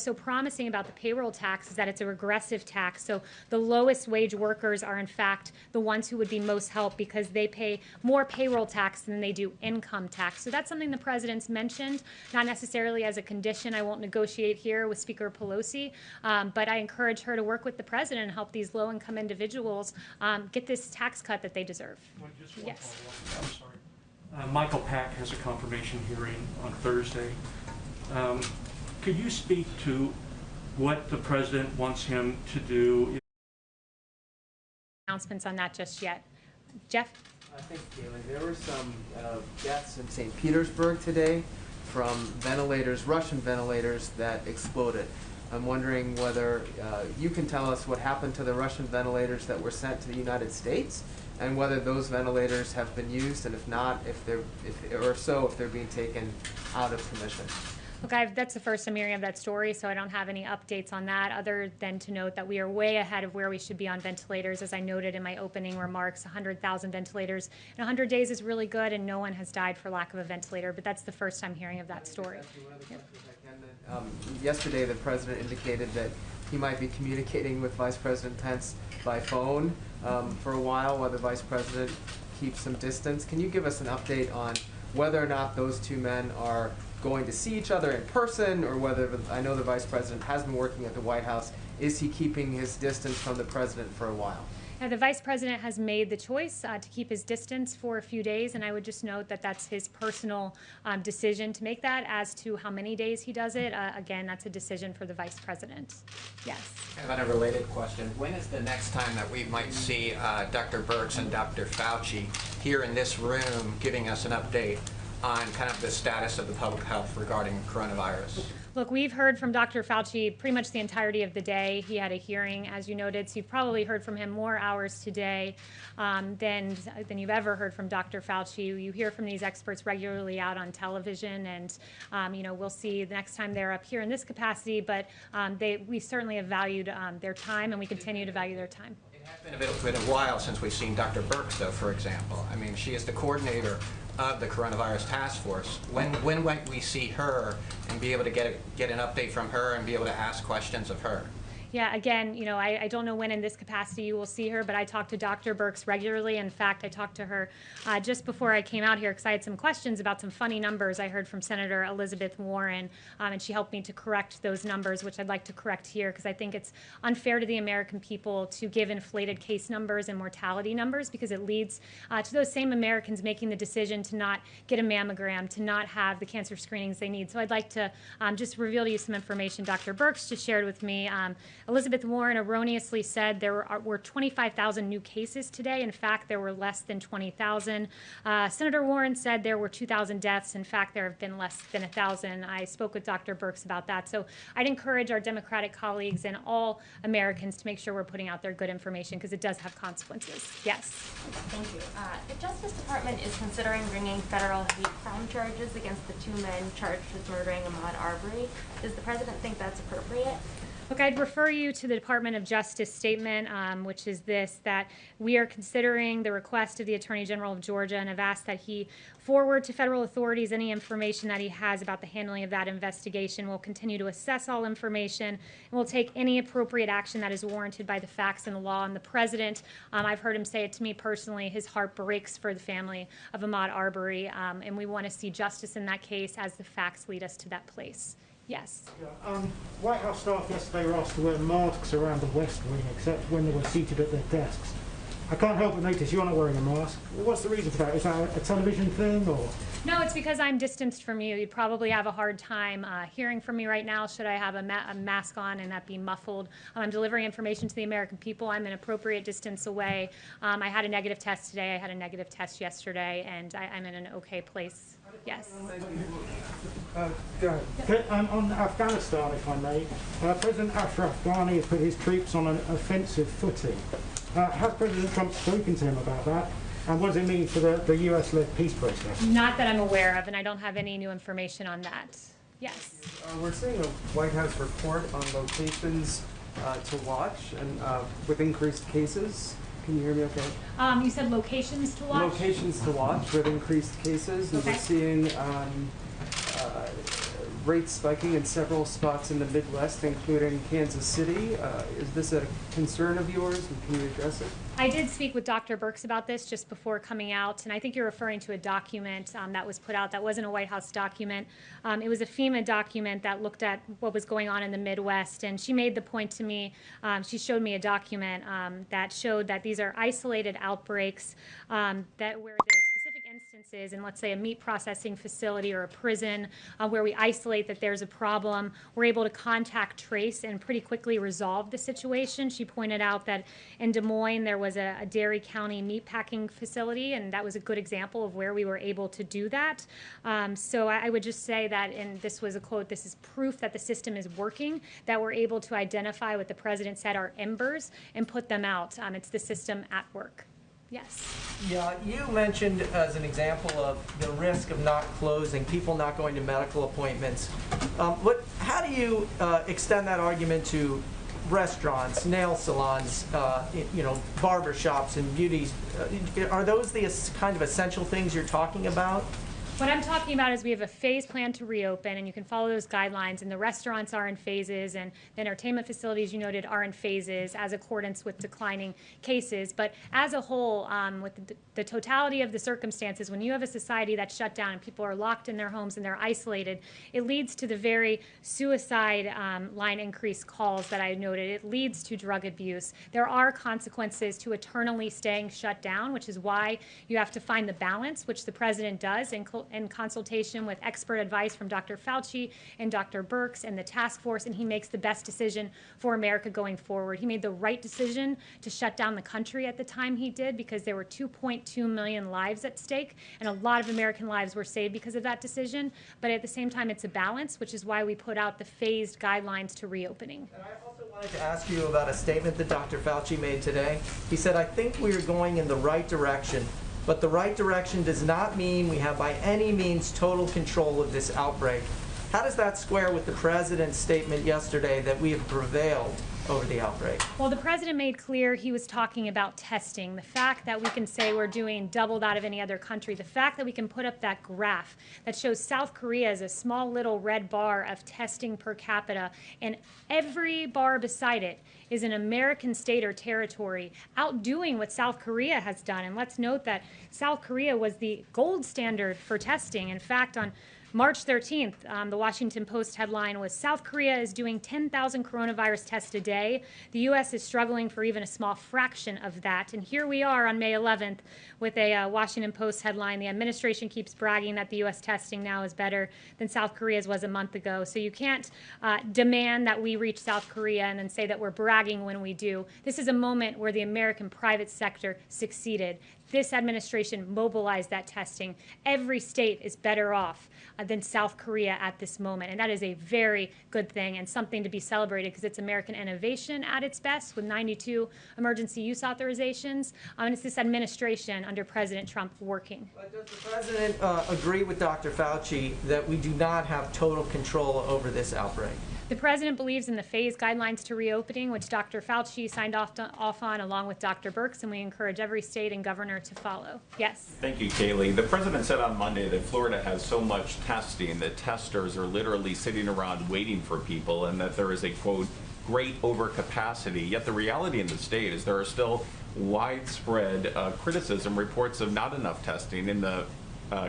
So promising about the payroll tax is that it's a regressive tax. So the lowest wage workers are in fact the ones who would be most helped because they pay more payroll tax than they do income tax. So that's something the president's mentioned, not necessarily as a condition. I won't negotiate here with Speaker Pelosi, but I encourage her to work with the president and help these low-income individuals get this tax cut that they deserve. Just one follow-up. I'm sorry. Michael Pack has a confirmation hearing on Thursday. Could you speak to what the president wants him to do? Announcements on that just yet. Jeff? I think, Kaleigh, there were some deaths in St. Petersburg today from ventilators, Russian ventilators that exploded. I'm wondering whether you can tell us what happened to the Russian ventilators that were sent to the United States, and whether those ventilators have been used, and if not, if they're being taken out of commission. Look, that's the first I'm hearing of that story, so I don't have any updates on that other than to note that we are way ahead of where we should be on ventilators. As I noted in my opening remarks, 100,000 ventilators in 100 days is really good, and no one has died for lack of a ventilator, but that's the first I'm hearing of that story. Yesterday, the president indicated that he might be communicating with Vice President Pence by phone for a while, while the Vice President keeps some distance. Can you give us an update on whether or not those two men are going to see each other in person, or whether, I know the Vice President has been working at the White House, is he keeping his distance from the President for a while? Now, the Vice President has made the choice to keep his distance for a few days, and I would just note that that's his personal decision to make that. As to how many days he does it, again, that's a decision for the Vice President. Yes. And then a related question. When is the next time that we might see Dr. Birx and Dr. Fauci here in this room giving us an update on kind of the status of the public health regarding coronavirus? Look, we've heard from Dr. Fauci pretty much the entirety of the day. He had a hearing, as you noted, so you've probably heard from him more hours today than you've ever heard from Dr. Fauci. You hear from these experts regularly out on television, and we'll see the next time they're up here in this capacity, but we certainly have valued their time, and we continue to value their time. It has been a while since we've seen Dr. Birx, though, for example. I mean, she is the coordinator of the coronavirus task force. When might we see her and be able to get an update from her and be able to ask questions of her? Yeah, again, I don't know when in this capacity you will see her, but I talk to Dr. Birx regularly. In fact, I talked to her just before I came out here because I had some questions about some funny numbers I heard from Senator Elizabeth Warren, and she helped me to correct those numbers, which I'd like to correct here because I think it's unfair to the American people to give inflated case numbers and mortality numbers, because it leads to those same Americans making the decision to not get a mammogram, to not have the cancer screenings they need. So I'd like to just reveal to you some information Dr. Birx just shared with me. Elizabeth Warren erroneously said there were 25,000 new cases today. In fact, there were less than 20,000. Senator Warren said there were 2,000 deaths. In fact, there have been less than 1,000. I spoke with Dr. Birx about that. So I'd encourage our Democratic colleagues and all Americans to make sure we're putting out their good information, because it does have consequences. Yes. Thank you. The Justice Department is considering bringing federal hate crime charges against the two men charged with murdering Ahmaud Arbery. Does the president think that's appropriate? Look, I'd refer you to the Department of Justice statement, which is this, that we are considering the request of the Attorney General of Georgia and have asked that he forward to federal authorities any information that he has about the handling of that investigation. We'll continue to assess all information, and we'll take any appropriate action that is warranted by the facts and the law. And the president, I've heard him say it to me personally, his heart breaks for the family of Ahmaud Arbery, and we want to see justice in that case as the facts lead us to that place. Yes. Yeah, White House staff yesterday were asked to wear masks around the West Wing, except when they were seated at their desks. I can't help but notice you're not wearing a mask. What's the reason for that? Is that a television thing, or? No, it's because I'm distanced from you. You'd probably have a hard time hearing from me right now should I have a mask on and that be muffled. I'm delivering information to the American people. I'm an appropriate distance away. I had a negative test today. I had a negative test yesterday, and I'm in an okay place. Yes. On Afghanistan, if I may, President Ashraf Ghani has put his troops on an offensive footing. Has President Trump spoken to him about that? And what does it mean for the U.S.-led peace process? Not that I'm aware of, and I don't have any new information on that. Yes. We're seeing a White House report on locations to watch and with increased cases. Can you hear me okay? You said locations to watch? Locations to watch with increased cases. And okay. we're seeing rates spiking in several spots in the Midwest, including Kansas City. Is this a concern of yours, and can you address it? I did speak with Dr. Birx about this just before coming out, and I think you're referring to a document that was put out that wasn't a White House document. It was a FEMA document that looked at what was going on in the Midwest, and she made the point to me, she showed me a document that showed that these are isolated outbreaks that where there's specific instances in, let's say, a meat processing facility or a prison where we isolate that there's a problem. We're able to contact trace and pretty quickly resolve the situation. She pointed out that in Des Moines there was a Dairy County meatpacking facility, and that was a good example of where we were able to do that. So I would just say that, and this was a quote, this is proof that the system is working, that we're able to identify what the president said are embers and put them out. It's the system at work. Yes. Yeah, you mentioned as an example of the risk of not closing, people not going to medical appointments. How do you extend that argument to restaurants, nail salons, barber shops and beauties? Are those the kind of essential things you're talking about? What I'm talking about is we have a phase plan to reopen, and you can follow those guidelines, and the restaurants are in phases, and the entertainment facilities, you noted, are in phases as accordance with declining cases. But as a whole, with the totality of the circumstances, when you have a society that's shut down and people are locked in their homes and they're isolated, it leads to the very suicide line increase calls that I noted. It leads to drug abuse. There are consequences to eternally staying shut down, which is why you have to find the balance, which the president does in consultation with expert advice from Dr. Fauci and Dr. Birx and the task force, and he makes the best decision for America going forward. He made the right decision to shut down the country at the time he did, because there were 2.2 million lives at stake, and a lot of American lives were saved because of that decision. But at the same time, it's a balance, which is why we put out the phased guidelines to reopening. And I also wanted to ask you about a statement that Dr. Fauci made today. He said, "I think we are going in the right direction, but the right direction does not mean we have by any means total control of this outbreak." How does that square with the president's statement yesterday that we have prevailed over the outbreak? Well, the president made clear he was talking about testing. The fact that we can say we're doing double that of any other country, the fact that we can put up that graph that shows South Korea as a small little red bar of testing per capita, and every bar beside it is an American state or territory outdoing what South Korea has done. And let's note that South Korea was the gold standard for testing. In fact, on March 13th, the Washington Post headline was, "South Korea is doing 10,000 coronavirus tests a day. The U.S. is struggling for even a small fraction of that." And here we are on May 11th with a Washington Post headline. The administration keeps bragging that the U.S. testing now is better than South Korea's was a month ago. So you can't demand that we reach South Korea and then say that we're bragging when we do. This is a moment where the American private sector succeeded. This administration mobilized that testing. Every state is better off than South Korea at this moment. And that is a very good thing and something to be celebrated, because it's American innovation at its best with 92 emergency use authorizations. And it's this administration under President Trump working. But does the president agree with Dr. Fauci that we do not have total control over this outbreak? The president believes in the phased guidelines to reopening, which Dr. Fauci signed off on along with Dr. Birx, and we encourage every state and governor to follow. Yes? Thank you, Kaleigh. The president said on Monday that Florida has so much testing that testers are literally sitting around waiting for people, and that there is a, quote, great overcapacity. Yet the reality in the state is there are still widespread criticism, reports of not enough testing. In the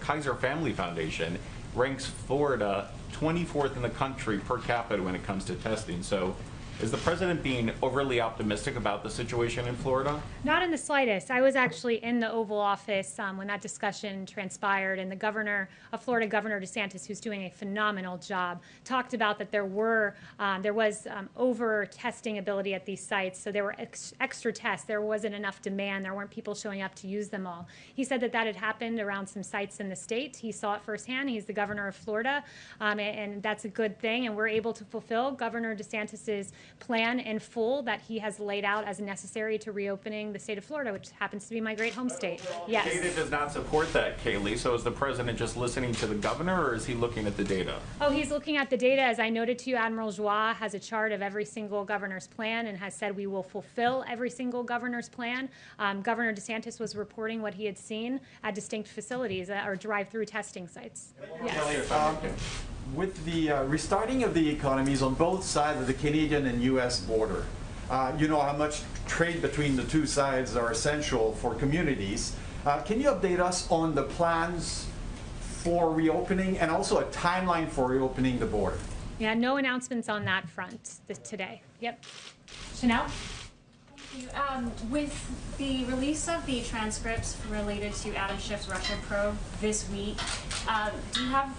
Kaiser Family Foundation ranks Florida 24th in the country per capita when it comes to testing. So is the president being overly optimistic about the situation in Florida? Not in the slightest. I was actually in the Oval Office when that discussion transpired, and the governor of Florida, Governor DeSantis, who's doing a phenomenal job, talked about that there was over testing ability at these sites, so there were extra tests. There wasn't enough demand. There weren't people showing up to use them all. He said that that had happened around some sites in the state. He saw it firsthand. He's the governor of Florida, and that's a good thing, and we're able to fulfill Governor DeSantis's plan in full that he has laid out as necessary to reopening the state of Florida, which happens to be my great home state. Yes. Data does not support that, Kaleigh. So is the president just listening to the governor, or is he looking at the data? Oh, he's looking at the data. As I noted to you, Admiral Joie has a chart of every single governor's plan and has said we will fulfill every single governor's plan. Governor DeSantis was reporting what he had seen at distinct facilities or drive-through testing sites. Yes. with the restarting of the economies on both sides of the Canadian and U.S. border, you know how much trade between the two sides are essential for communities. Can you update us on the plans for reopening and also a timeline for reopening the border? Yeah, no announcements on that front today. Yep. Chanel? With the release of the transcripts related to Adam Schiff's Russia probe this week,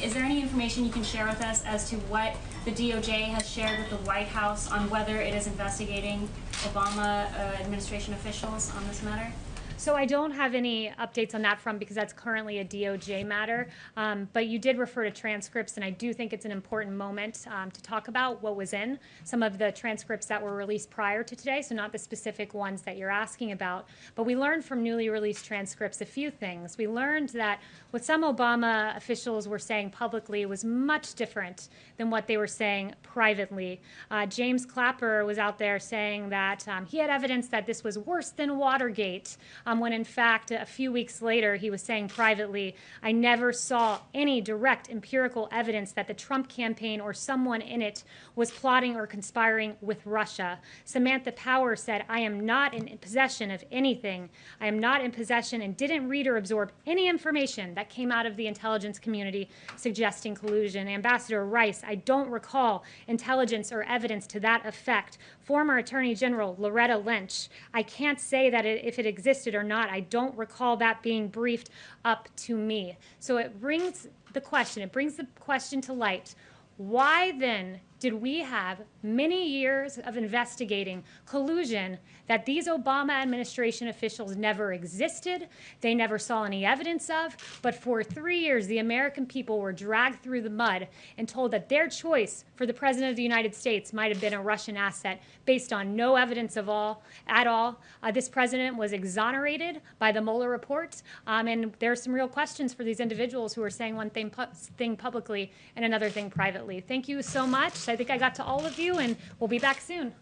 is there any information you can share with us as to what the DOJ has shared with the White House on whether it is investigating Obama administration officials on this matter? So I don't have any updates on that front because that's currently a DOJ matter. But you did refer to transcripts, and I do think it's an important moment to talk about what was in some of the transcripts that were released prior to today, so not the specific ones that you're asking about. But we learned from newly released transcripts a few things. We learned that what some Obama officials were saying publicly was much different than what they were saying privately. James Clapper was out there saying that he had evidence that this was worse than Watergate, when in fact a few weeks later he was saying privately, I never saw any direct empirical evidence that the Trump campaign or someone in it was plotting or conspiring with Russia. Samantha Power said, I am not in possession of anything. I am not in possession and didn't read or absorb any information that came out of the intelligence community suggesting collusion. Ambassador Rice, I don't recall intelligence or evidence to that effect. Former Attorney General Loretta Lynch, I can't say that if it existed or not. I don't recall that being briefed up to me. So it brings the question to light. Why then did we have many years of investigating collusion that these Obama administration officials never existed, they never saw any evidence of, but for 3 years the American people were dragged through the mud and told that their choice for the President of the United States might have been a Russian asset based on no evidence at all. This president was exonerated by the Mueller report, and there are some real questions for these individuals who are saying one thing publicly and another thing privately. Thank you so much. I think I got to all of you, and we'll be back soon.